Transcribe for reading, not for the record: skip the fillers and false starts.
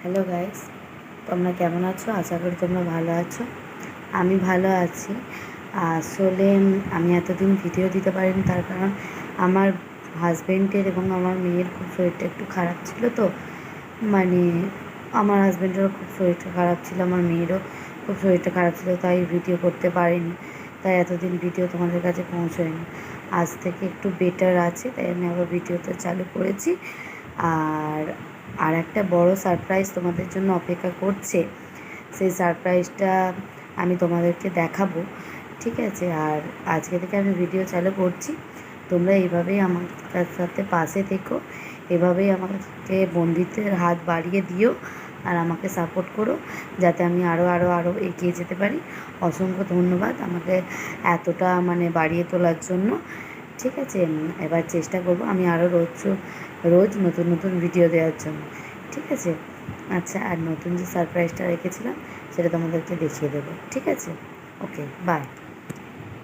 Hello guys, তোমরা কেমন আছো? আশা করি তোমরা ভালো আছো। আমি ভালো আছি। আসলে আমি এতদিন ভিডিও দিতে পারিনি, তার কারণ আমার হাজব্যান্ডের এবং আমার মেয়ের খুব শরীরটা একটু খারাপ ছিল। তো মানে আমার হাজব্যান্ডেরও খুব শরীরটা খারাপ ছিল, আমার মেয়েরও খুব শরীরটা খারাপ ছিল, তাই ভিডিও করতে পারিনি। তাই এতদিন ভিডিও তোমাদের কাছে পৌঁছয়নি। আজ থেকে একটু বেটার আছে, তাই আমি আবার ভিডিওটা চালু করেছি। আর আর একটা বড় সারপ্রাইজ তোমাদের জন্য অপেক্ষা করছে। সেই সারপ্রাইজটা আমি তোমাদেরকে দেখাবো, ঠিক আছে? আর আজকে থেকে আমি ভিডিও চালু করছি। তোমরা এইভাবেই আমার সাথে পাশে থেকো, এভাবেই আমাকে বন্ধুত্বের হাত বাড়িয়ে দিও আর আমাকে সাপোর্ট করো, যাতে আমি আরও আরও আরও এগিয়ে যেতে পারি। অসংখ্য ধন্যবাদ আমাকে এতটা বাড়িয়ে তোলার জন্য, ঠিক আছে? এবার চেষ্টা করব আমি আরও রোজ নতুন নতুন ভিডিও দেওয়ার জন্য, ঠিক আছে? আচ্ছা, আর নতুন যে সারপ্রাইজটা রেখেছিলাম সেটা তোমাদেরকে দেখিয়ে দেবো, ঠিক আছে? ওকে, বাই।